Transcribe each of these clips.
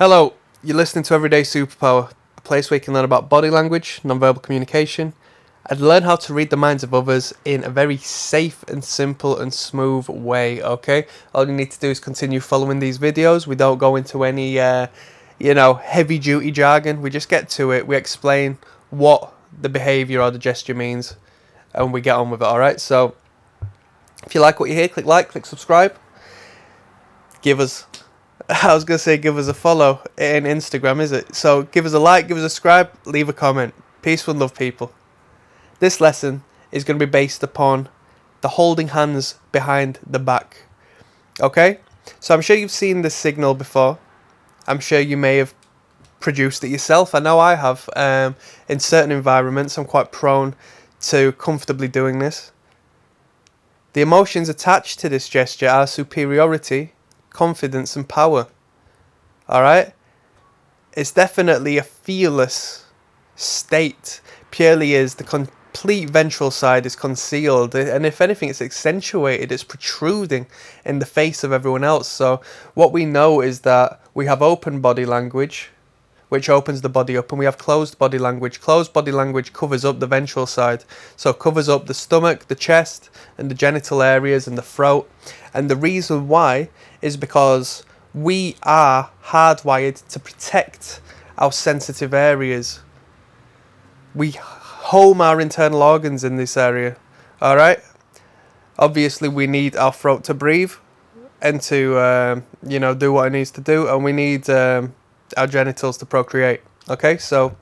Hello, you're listening to Everyday Superpower, a place where you can learn about body language, nonverbal communication, and learn how to read the minds of others in a very safe and simple and smooth way, okay? All you need to do is continue following these videos. We don't go into any, heavy-duty jargon. We just get to it. We explain what the behaviour or the gesture means, and we get on with it, alright? So, if you like what you hear, click like, click subscribe. Give us a follow in Instagram, is it? So give us a like, give us a subscribe, leave a comment. Peace and love, people. This lesson is going to be based upon the holding hands behind the back. Okay? So I'm sure you've seen this signal before. I'm sure you may have produced it yourself. I know I have. In certain environments, I'm quite prone to comfortably doing this. The emotions attached to this gesture are superiority, confidence and power. Alright? It's definitely a fearless state, purely as the complete ventral side is concealed, and if anything it's accentuated, it's protruding in the face of everyone else. So what we know is that we have open body language, which opens the body up, and we have closed body language. Closed body language covers up the ventral side, so it covers up the stomach, the chest, and the genital areas, and the throat. And the reason why is because we are hardwired to protect our sensitive areas. We home our internal organs in this area, alright? Obviously, we need our throat to breathe and to, do what it needs to do, and we need our genitals to procreate. Okay, so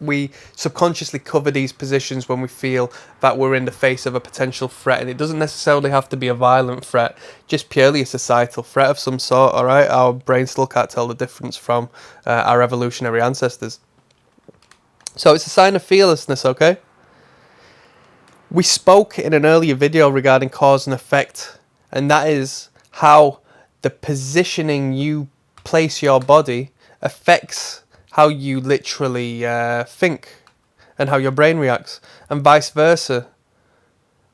we subconsciously cover these positions when we feel that we're in the face of a potential threat, and it doesn't necessarily have to be a violent threat, just purely a societal threat of some sort. All right, our brain still can't tell the difference from our evolutionary ancestors. So it's a sign of fearlessness. Okay, we spoke in an earlier video regarding cause and effect, and that is how the positioning you place your body affects how you literally think and how your brain reacts, and vice versa.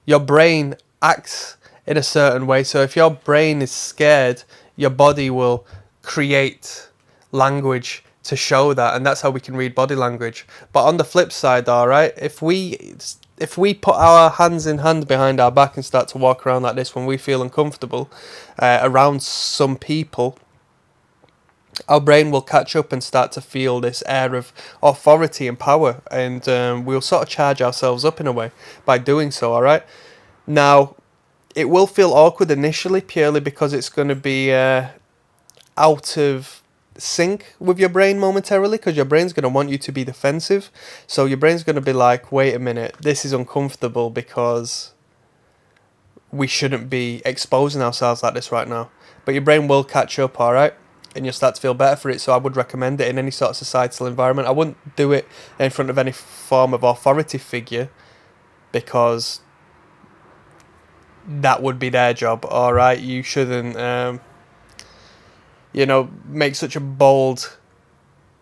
Your brain acts in a certain way, so if your brain is scared, your body will create language to show that, and that's how we can read body language. But on the flip side, alright, if we put our hands in hand behind our back and start to walk around like this when we feel uncomfortable around some people, our brain will catch up and start to feel this air of authority and power, and we'll sort of charge ourselves up in a way by doing so, alright? Now, it will feel awkward initially, purely because it's going to be out of sync with your brain momentarily, because your brain's going to want you to be defensive. So your brain's going to be like, wait a minute, this is uncomfortable because we shouldn't be exposing ourselves like this right now. But your brain will catch up, alright? And you'll start to feel better for it. So I would recommend it in any sort of societal environment. I wouldn't do it in front of any form of authority figure, because that would be their job, alright? You shouldn't, make such a bold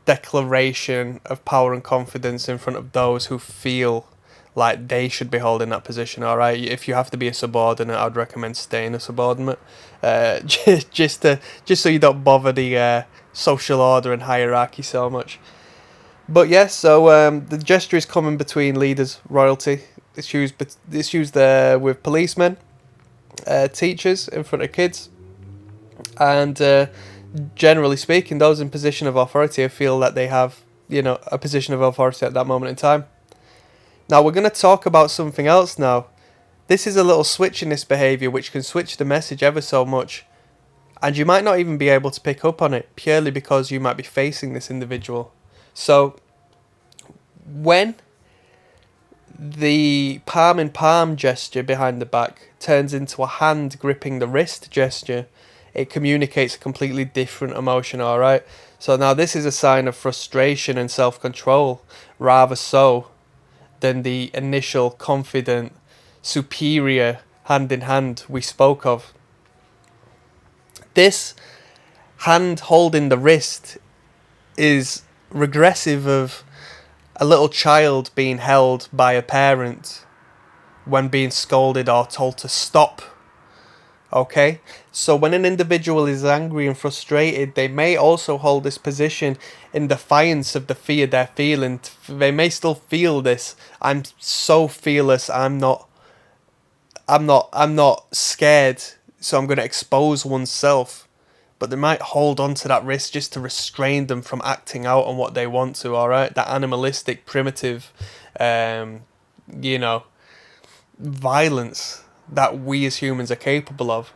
declaration of power and confidence in front of those who feel like they should be holding that position, alright? If you have to be a subordinate, I'd recommend staying a subordinate, just so you don't bother the social order and hierarchy so much. But yes, so the gesture is common between leaders, royalty. It's used with policemen, teachers in front of kids, and generally speaking, those in position of authority feel that they have, a position of authority at that moment in time. Now we're going to talk about something else now. This is a little switch in this behaviour which can switch the message ever so much, and you might not even be able to pick up on it, purely because you might be facing this individual. So when the palm in palm gesture behind the back turns into a hand gripping the wrist gesture, it communicates a completely different emotion, alright? So now this is a sign of frustration and self-control, rather so than the initial confident, superior hand in hand we spoke of. This hand holding the wrist is regressive of a little child being held by a parent when being scolded or told to stop. Okay, so when an individual is angry and frustrated, they may also hold this position in defiance of the fear they're feeling. They may still feel this. I'm so fearless. I'm not scared. So I'm going to expose oneself. But they might hold on to that risk just to restrain them from acting out on what they want to. All right, that animalistic, primitive, um, you know, violence that we as humans are capable of.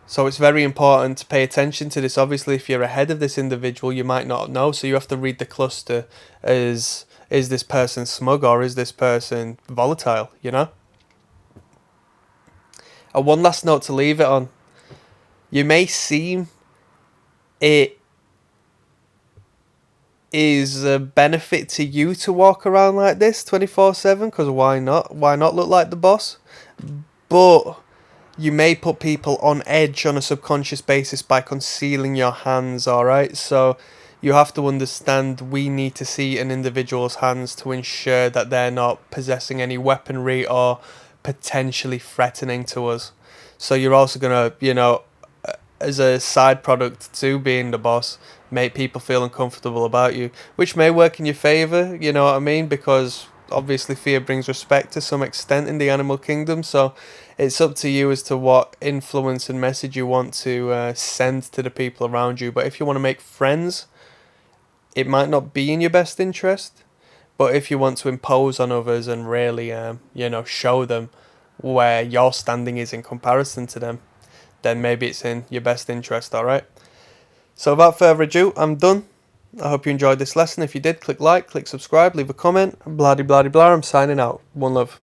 So it's very important to pay attention to this. Obviously, if you're ahead of this individual, you might not know. So you have to read the cluster as, is this person smug or is this person volatile, you know? And one last note to leave it on. You may seem it is a benefit to you to walk around like this 24/7, because why not? Why not look like the boss? But you may put people on edge on a subconscious basis by concealing your hands, alright? So you have to understand we need to see an individual's hands to ensure that they're not possessing any weaponry or potentially threatening to us. So you're also going to, as a side product to being the boss, make people feel uncomfortable about you, which may work in your favor, you know what I mean? Because obviously fear brings respect to some extent in the animal kingdom, so it's up to you as to what influence and message you want to send to the people around you. But if you want to make friends, it might not be in your best interest. But if you want to impose on others and really, show them where your standing is in comparison to them, then maybe it's in your best interest, alright? So without further ado, I'm done. I hope you enjoyed this lesson. If you did, click like, click subscribe, leave a comment, blah de blah de blah. I'm signing out. One love.